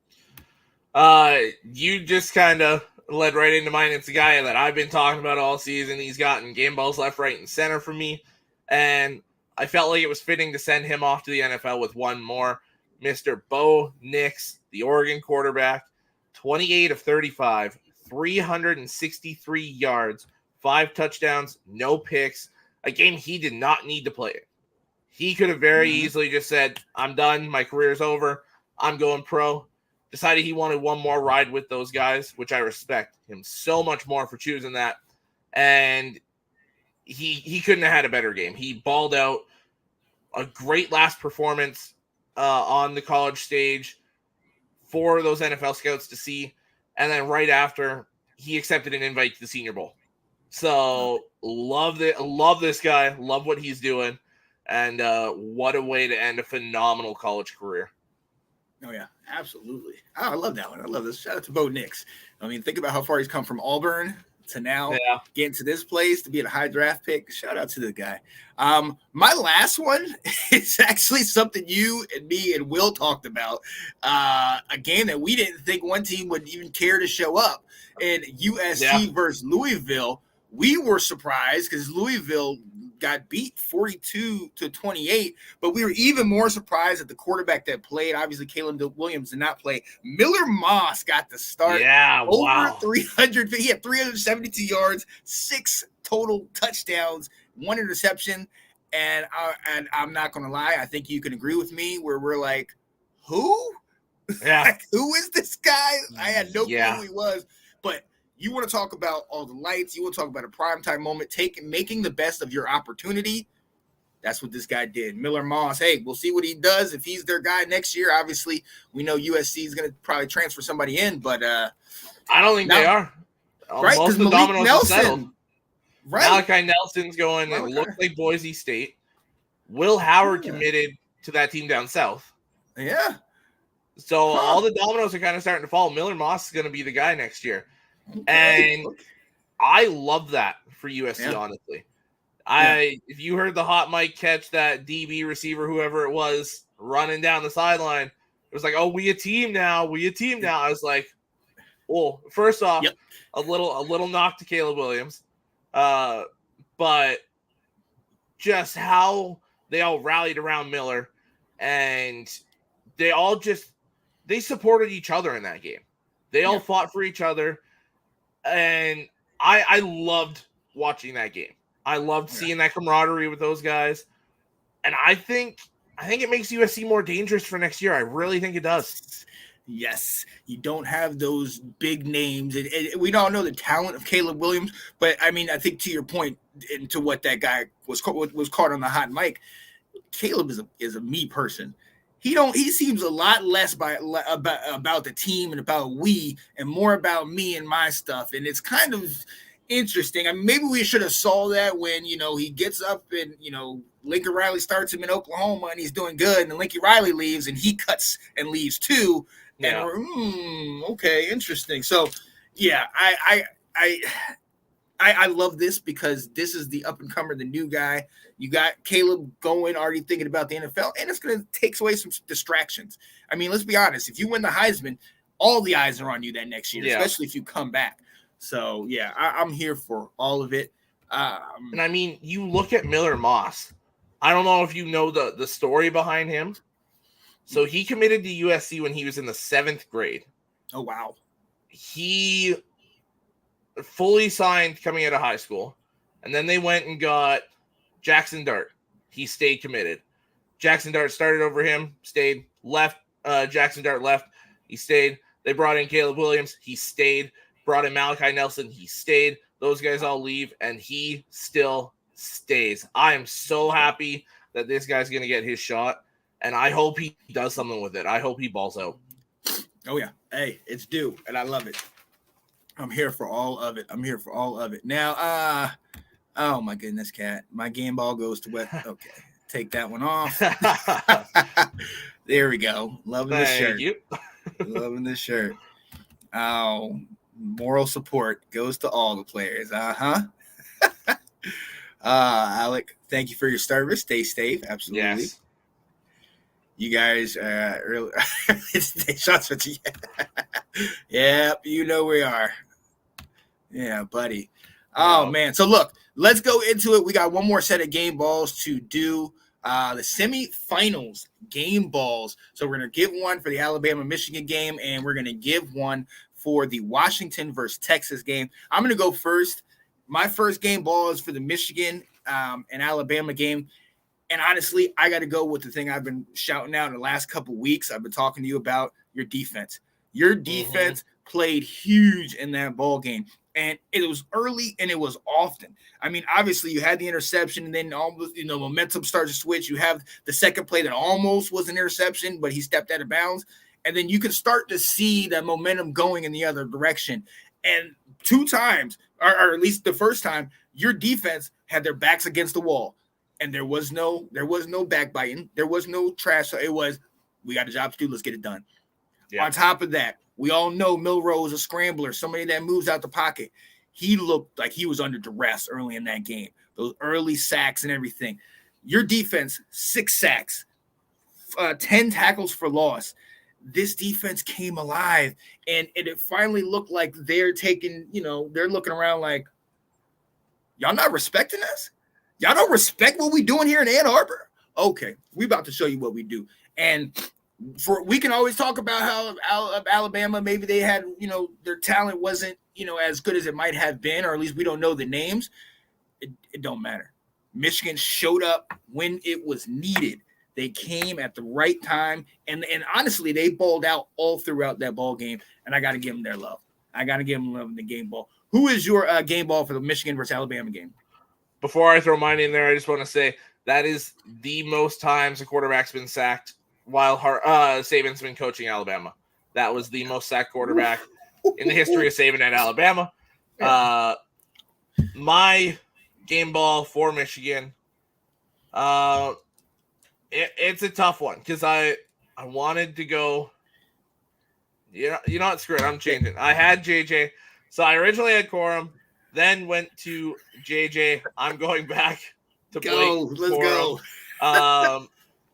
Speaker 3: You just kind of led right into mine. It's a guy that I've been talking about all season. He's gotten game balls left, right, and center for me. And I felt like it was fitting to send him off to the NFL with one more. Mr. Bo Nix, the Oregon quarterback, 28 of 35, 363 yards, 5 touchdowns, no picks. A game he did not need to play it. He could have very easily just said, I'm done. My career's over. I'm going pro. Decided he wanted one more ride with those guys, which I respect him so much more for choosing that. And he couldn't have had a better game. He balled out. a great last performance on the college stage for those NFL scouts to see. And then right after, he accepted an invite to the Senior Bowl. So love this guy. Love what he's doing. And what a way to end a phenomenal college career.
Speaker 1: Oh, yeah, absolutely. Oh, I love that one. I love this. Shout out to Bo Nix. I mean, think about how far he's come from Auburn to now getting to this place, to be a high draft pick. Shout out to the guy. My last one is actually something you and me and Will talked about. A game that we didn't think one team would even care to show up. In USC versus Louisville, we were surprised because Louisville got beat 42-28, but we were even more surprised at the quarterback that played. Obviously, Caleb Williams did not play. Miller Moss got the start.
Speaker 3: Yeah,
Speaker 1: over 300. He had 372 yards, 6 total touchdowns, 1 interception. And I'm not going to lie, I think you can agree with me where we're like, who?
Speaker 3: Yeah.
Speaker 1: Like, who is this guy? I had no clue who he was. But you want to talk about all the lights. You want to talk about a primetime moment, making the best of your opportunity. That's what this guy did. Miller Moss, hey, we'll see what he does. If he's their guy next year, obviously, we know USC is going to probably transfer somebody in, but
Speaker 3: I don't think they are.
Speaker 1: Right,
Speaker 3: most of the dominoes
Speaker 1: Nelson,
Speaker 3: are settled.
Speaker 1: Right.
Speaker 3: Malachi Nelson's going. It looks like Boise State. Will Howard committed to that team down south.
Speaker 1: Yeah.
Speaker 3: So all the dominoes are kind of starting to fall. Miller Moss is going to be the guy next year. And I love that for USC, honestly. If you heard the hot mic catch that DB receiver, whoever it was, running down the sideline, it was like, oh, we a team now. I was like, well, first off, a little knock to Caleb Williams. But just how they all rallied around Miller, and they supported each other in that game. They all fought for each other. And I loved watching that game. I loved seeing that camaraderie with those guys. And I think it makes USC more dangerous for next year. I really think it does.
Speaker 1: Yes, you don't have those big names. And we don't know the talent of Caleb Williams, but I mean, I think to your point and to what that guy was caught on the hot mic, Caleb is a me person. He seems a lot less about the team and about we and more about me and my stuff. And it's kind of interesting. I mean, maybe we should have saw that when, he gets up and, Lincoln Riley starts him in Oklahoma and he's doing good. And then Lincoln Riley leaves and he cuts and leaves too.
Speaker 3: Yeah.
Speaker 1: And okay, interesting. So yeah, I love this because this is the up and comer, the new guy. You got Caleb going, already thinking about the NFL, and it's going to take away some distractions. I mean, let's be honest. If you win the Heisman, all the eyes are on you that next year, especially if you come back. So, yeah, I'm here for all of it.
Speaker 3: And, I mean, you look at Miller Moss. I don't know if you know the story behind him. So he committed to USC when he was in the 7th grade.
Speaker 1: Oh, wow.
Speaker 3: He fully signed coming out of high school, and then they went and got Jackson Dart. He stayed committed. Jackson Dart started over him, stayed, left. Jackson Dart left. He stayed. They brought in Caleb Williams. He stayed. Brought in Malachi Nelson. He stayed. Those guys all leave, and he still stays. I am so happy that this guy's going to get his shot, and I hope he does something with it. I hope he balls out.
Speaker 1: Oh, yeah. Hey, it's due, and I love it. I'm here for all of it. Now, oh my goodness, Cat. My game ball goes to what? Okay. Take that one off. There we go. Loving this shirt. Loving this shirt. Oh, moral support goes to all the players. Alec, thank you for your service. Stay safe. Absolutely. Yes. You guys really shots with you. Yep, you know we are. Yeah, buddy. Oh, man. So, look, let's go into it. We got one more set of game balls to do. The semifinals game balls. So, we're going to give one for the Alabama-Michigan game, and we're going to give one for the Washington versus Texas game. I'm going to go first. My first game ball is for the Michigan and Alabama game. And honestly, I got to go with the thing I've been shouting out in the last couple of weeks. I've been talking to you about your defense. Your defense played huge in that ball game. And it was early and it was often. I mean, obviously you had the interception and then almost, momentum started to switch. You have the second play that almost was an interception, but he stepped out of bounds. And then you can start to see that momentum going in the other direction. And 2 times, or at least the first time, your defense had their backs against the wall. And there was no backbiting. There was no trash. So it was, we got a job to do. Let's get it done. Yeah. On top of that, we all know Milroe is a scrambler, somebody that moves out the pocket. He looked like he was under duress early in that game. Those early sacks and everything. Your defense, 6 sacks, 10 tackles for loss. This defense came alive, and it finally looked like they're taking, they're looking around like, y'all not respecting us? Y'all don't respect what we doing here in Ann Arbor? Okay, we about to show you what we do. And we can always talk about how Alabama, maybe they had, their talent wasn't, as good as it might have been, or at least we don't know the names. It don't matter. Michigan showed up when it was needed. They came at the right time, and honestly, they balled out all throughout that ball game, and I got to give them their love. I got to give them love in the game ball. Who is your game ball for the Michigan versus Alabama game?
Speaker 3: Before I throw mine in there, I just want to say that is the most times a quarterback's been sacked while Saban's been coaching Alabama. That was the most sacked quarterback in the history of Saban at Alabama. My game ball for Michigan, it's a tough one because I wanted to go. You know what? Screw it. I'm changing. I had JJ, so I originally had Corum, then went to JJ. I'm going back to Blake.
Speaker 1: Let's go.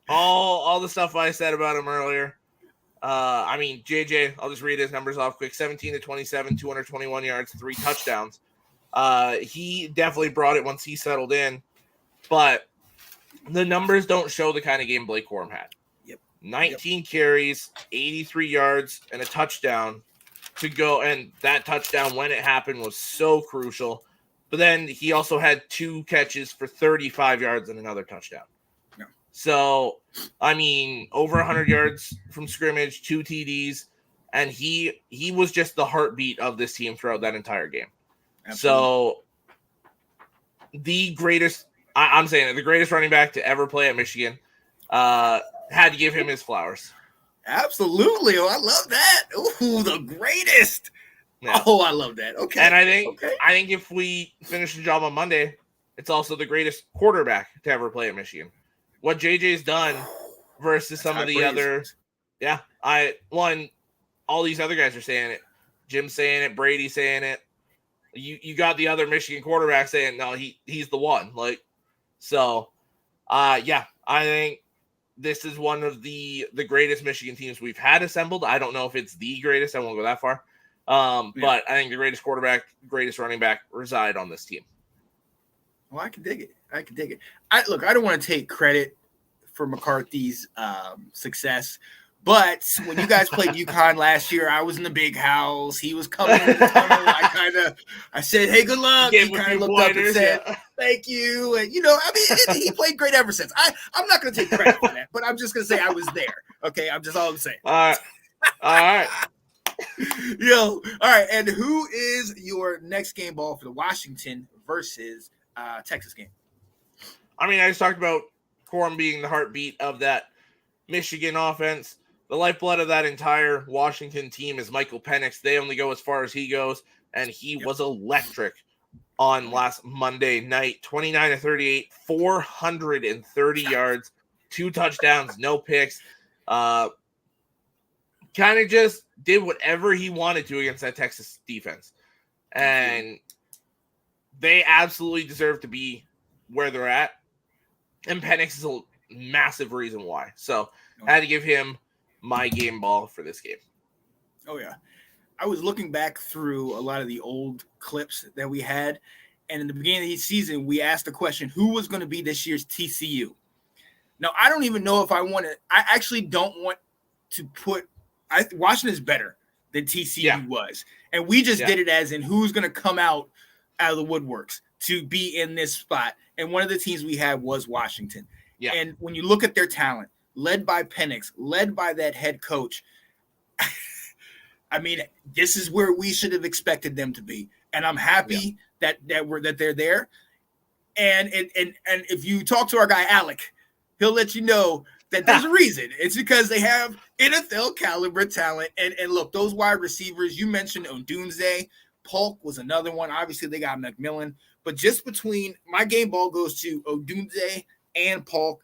Speaker 3: All the stuff I said about him earlier. I mean, JJ, I'll just read his numbers off quick. 17 to 27, 221 yards, 3 touchdowns. He definitely brought it once he settled in, but the numbers don't show the kind of game Blake Corum had. 19 carries, 83 yards, and a touchdown to go. And that touchdown, when it happened, was so crucial. But then he also had 2 catches for 35 yards and another touchdown. Yeah. So, I mean, over 100 yards from scrimmage, 2 TDs, and he was just the heartbeat of this team throughout that entire game. Absolutely. So, the greatest, I'm saying it, the greatest running back to ever play at Michigan, had to give him his flowers.
Speaker 1: Absolutely. Oh, I love that. Ooh, the greatest. Yeah. Oh, I love that. Okay.
Speaker 3: And I think if we finish the job on Monday, it's also the greatest quarterback to ever play at Michigan. What JJ's done versus some of the other, all these other guys are saying it. Jim's saying it. Brady's saying it. You got the other Michigan quarterback saying, no, he's the one. I think this is one of the greatest Michigan teams we've had assembled. I don't know if it's the greatest. I won't go that far. But I think the greatest quarterback, greatest running back reside on this team.
Speaker 1: Well, I can dig it. I don't want to take credit for McCarthy's success, but when you guys played UConn last year, I was in the big house. He was coming in the tunnel. I said, hey, good luck. He kind of looked up and said, thank you. And, he played great ever since. I'm not going to take credit for that, but I'm just going to say I was there. Okay, I'm just all I'm saying.
Speaker 3: All right.
Speaker 1: All right. And who is your next game ball for the Washington versus Texas game?
Speaker 3: I mean, I just talked about Corum being the heartbeat of that Michigan offense. The lifeblood of that entire Washington team is Michael Penix. They only go as far as he goes, and he was electric on last Monday night. 29 to 38, 430 yards, 2 touchdowns, no picks. Kind of just did whatever he wanted to against that Texas defense. And they absolutely deserve to be where they're at. And Penix is a massive reason why. So I had to give him my game ball for this game.
Speaker 1: Oh, yeah. I was looking back through a lot of the old clips that we had. And in the beginning of the season, we asked the question, who was going to be this year's TCU? Now, I don't even know if I actually don't want to put Washington is better than TCU was. And we just did it as in who's going to come out of the woodworks to be in this spot. And one of the teams we had was Washington. Yeah. And when you look at their talent, led by Penix, led by that head coach, I mean, this is where we should have expected them to be. and I'm happy that they're there. And if you talk to our guy Alec, he'll let you know that there's a reason. It's because they have NFL caliber talent. And look, those wide receivers, you mentioned Odunze, Polk was another one. Obviously, they got McMillan. But just between my game ball goes to Odunze and Polk.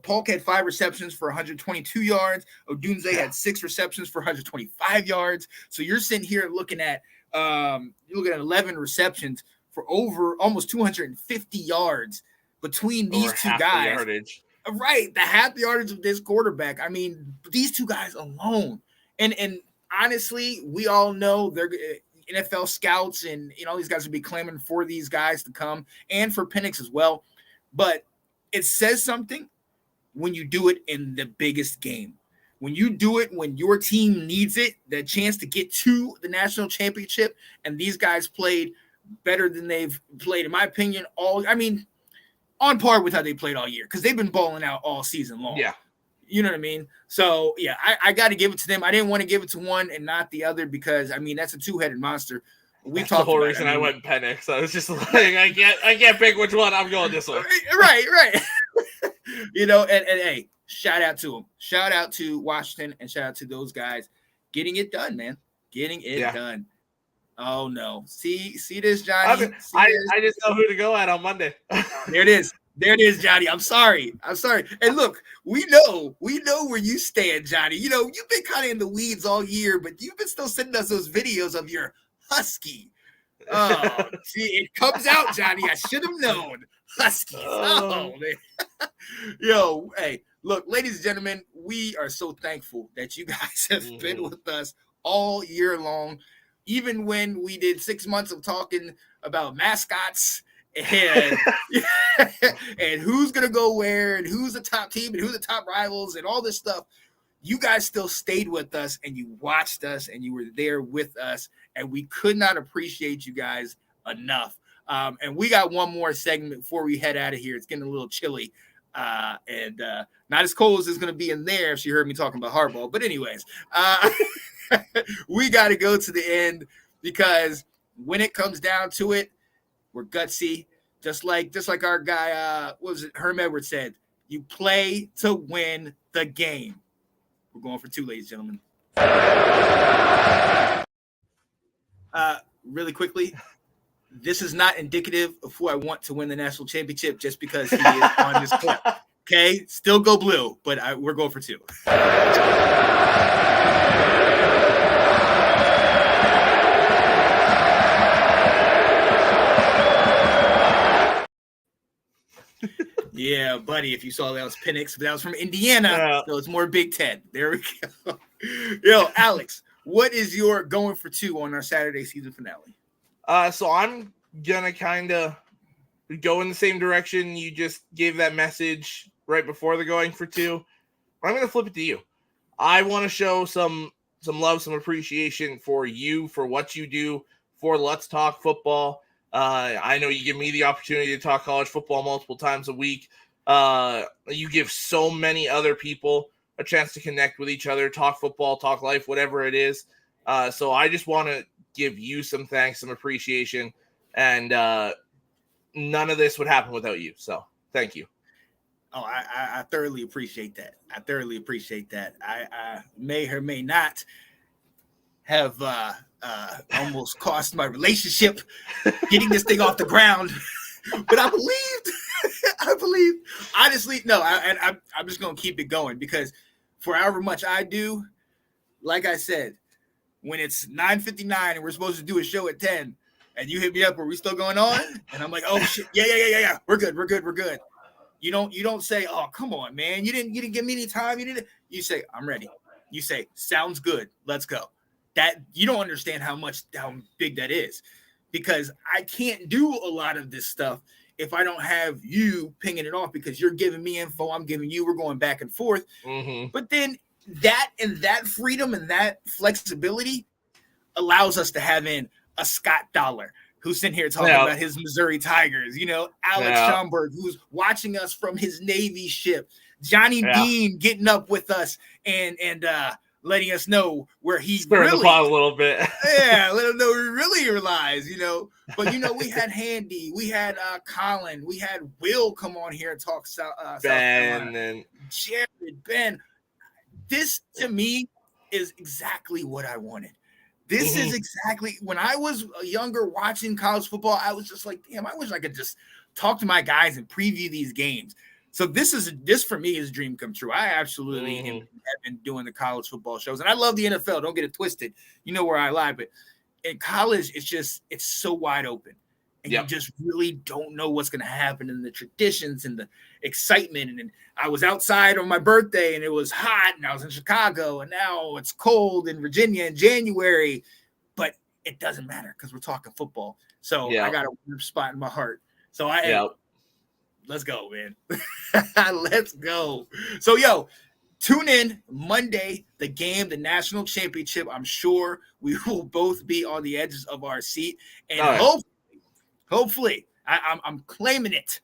Speaker 1: Polk had 5 receptions for 122 yards. Odunze had 6 receptions for 125 yards. So you're sitting here looking at 11 receptions for over almost 250 yards between these two guys. Right, the half the yardage of this quarterback. I mean, these two guys alone. And honestly, we all know they're NFL scouts, and these guys will be clamoring for these guys to come, and for Penix as well. But it says something when you do it in the biggest game. When you do it when your team needs it, the chance to get to the national championship, and these guys played better than they've played, in my opinion, on par with how they played all year, because they've been balling out all season long.
Speaker 3: Yeah.
Speaker 1: You know what I mean? So, yeah, I got to give it to them. I didn't want to give it to one and not the other because, I mean, that's a two-headed monster.
Speaker 3: That's the whole reason I went Penix. I was just like, I can't pick which one. I'm going this one.
Speaker 1: Right. And hey, shout out to them. Shout out to Washington and shout out to those guys getting it done, man. Getting it done. Oh, no. See this, Johnny?
Speaker 3: I just know who to go at on Monday.
Speaker 1: There it is, Johnny. I'm sorry. And look, we know where you stand, Johnny. You've been kind of in the weeds all year, but you've been still sending us those videos of your husky. Oh, see, it comes out, Johnny. I should have known. Husky. Oh, man. Yo, hey, look, ladies and gentlemen, we are so thankful that you guys have been with us all year long. Even when we did 6 months of talking about mascots and and who's going to go where and who's the top team and who's the top rivals and all this stuff, you guys still stayed with us and you watched us and you were there with us, and we could not appreciate you guys enough. And we got one more segment before we head out of here. It's getting a little chilly and not as cold as it's going to be in there if you heard me talking about Harbaugh. But anyways, we got to go to the end because when it comes down to it, we're gutsy. Just like our guy, Herm Edwards said, you play to win the game. We're going for 2, ladies and gentlemen. Really quickly, this is not indicative of who I want to win the national championship just because he is on this clip. Okay? Still go blue, but we're going for 2. Yeah, buddy, if you saw that was Penix, but that was from Indiana, so it's more Big Ten. There we go. Yo, Alex, what is your going for 2 on our Saturday season finale?
Speaker 3: So I'm going to kind of go in the same direction you just gave that message right before the going for 2. But I'm going to flip it to you. I want to show some love, some appreciation for you, for what you do, for Let's Talk Football. I know you give me the opportunity to talk college football multiple times a week. You give so many other people a chance to connect with each other, talk football, talk life, whatever it is. So I just want to give you some thanks, some appreciation, and none of this would happen without you. So thank you.
Speaker 1: Oh, I thoroughly appreciate that. I may or may not have almost cost my relationship getting this thing off the ground, but I believed. Honestly, no, I'm just going to keep it going because for however much I do, like I said, when it's 9:59 and we're supposed to do a show at 10 and you hit me up, are we still going on? And I'm like, oh shit. Yeah. We're good. You don't say, oh, come on, man. You didn't give me any time. You say, I'm ready. You say, sounds good. Let's go. That you don't understand how big that is, because I can't do a lot of this stuff if I don't have you pinging it off, because you're giving me info, I'm giving you, we're going back and forth. Mm-hmm. But then that freedom and that flexibility allows us to have in a Scott Delour who's sitting here talking about his Missouri Tigers, Alex Schomburg, who's watching us from his Navy ship, Johnny Dean getting up with us and letting us know where he
Speaker 3: stirring
Speaker 1: really
Speaker 3: the pot a little bit.
Speaker 1: yeah, let him know where he really relies, But we had Handy, we had Colin, we had Will come on here and talk South Carolina,
Speaker 3: and
Speaker 1: Jared, Ben. This to me is exactly what I wanted. This is exactly when I was younger watching college football. I was just like, damn, I wish I could just talk to my guys and preview these games. So this for me is a dream come true. I absolutely have been doing the college football shows, and I love the NFL. Don't get it twisted. You know where I lie, but in college, it's so wide open, and you just really don't know what's going to happen in the traditions and the excitement. And I was outside on my birthday, and it was hot, and I was in Chicago, and now it's cold in Virginia in January, but it doesn't matter because we're talking football. So I got a warm spot in my heart. So let's go, man. Let's go. So, tune in Monday, the game, the national championship. I'm sure we will both be on the edges of our seat. And hopefully, I'm claiming it.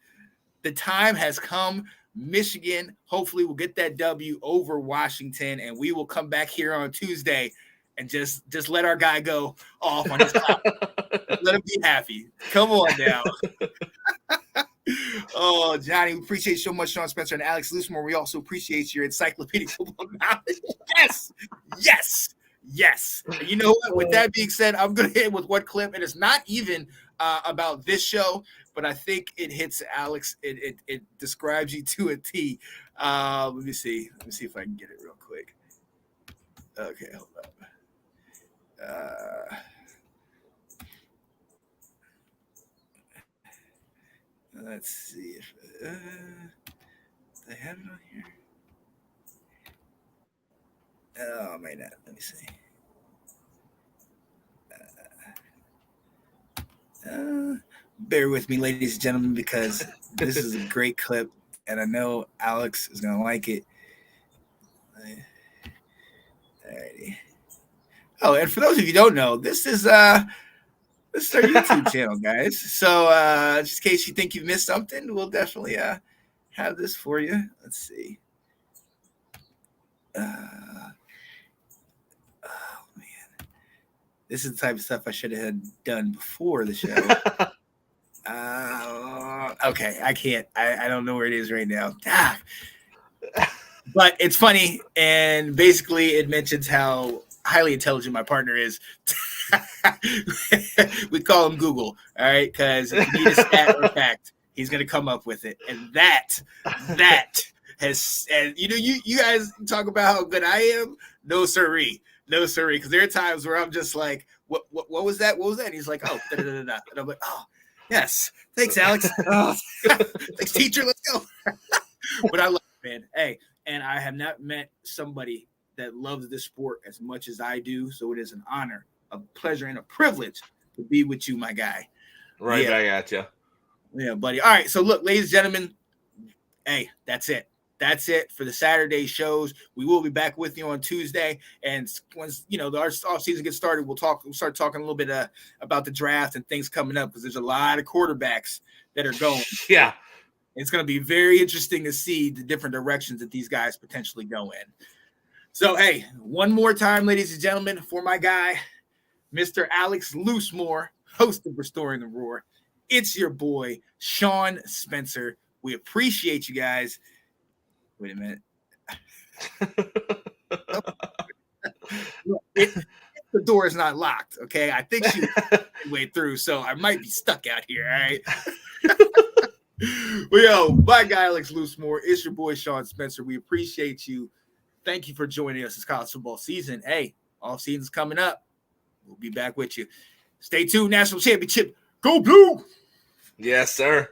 Speaker 1: The time has come. Michigan, hopefully, will get that W over Washington, and we will come back here on Tuesday and just let our guy go off on his top. Let him be happy. Come on now. Oh, Johnny, we appreciate you so much, Sean Spencer and Alex Loosemore. We also appreciate your encyclopedic football knowledge. Yes. And you know what? With that being said, I'm going to hit with one clip, and it's not even about this show, but I think it hits Alex. It describes you to a T. Let me see if I can get it real quick. Okay, hold up. Let's see if they have it on here. Oh, may not. Let me see. Bear with me, ladies and gentlemen, because this is a great clip, and I know Alex is gonna like it. Alrighty. Oh, and for those of you who don't know, this is our YouTube channel, guys. So just in case you think you missed something, we'll definitely have this for you. Let's see. Oh man, this is the type of stuff I should have had done before the show. Okay, I can't. I don't know where it is right now. But it's funny, and basically it mentions how highly intelligent my partner is. We call him Google, all right? Because if you need a stat or fact, he's going to come up with it. And that has, and you guys talk about how good I am. No siree. Because there are times where I'm just like, what was that? What was that? And he's like, oh, da-da-da-da. And I'm like, oh, yes. Thanks, Alex. Oh, thanks, teacher. Let's go. But I love it, man. Hey, and I have not met somebody that loves this sport as much as I do. So it is an honor, a pleasure, and a privilege to be with you, my guy.
Speaker 3: Right back at you.
Speaker 1: Yeah, buddy. All right. So look, ladies and gentlemen, hey, that's it. That's it for the Saturday shows. We will be back with you on Tuesday. And once, our offseason gets started, we'll start talking a little bit about the draft and things coming up, because there's a lot of quarterbacks that are going.
Speaker 3: Yeah.
Speaker 1: It's going to be very interesting to see the different directions that these guys potentially go in. So, hey, one more time, ladies and gentlemen, for my guy, Mr. Alex Loosemore, host of Restoring the Roar, it's your boy, Sean Spencer. We appreciate you guys. Wait a minute. The door is not locked, okay? I think she way through, so I might be stuck out here, all right? Well, my guy, Alex Loosemore, it's your boy, Sean Spencer. We appreciate you. Thank you for joining us this college football season. Hey, off season's coming up. We'll be back with you. Stay tuned. National Championship. Go Blue!
Speaker 3: Yes, sir.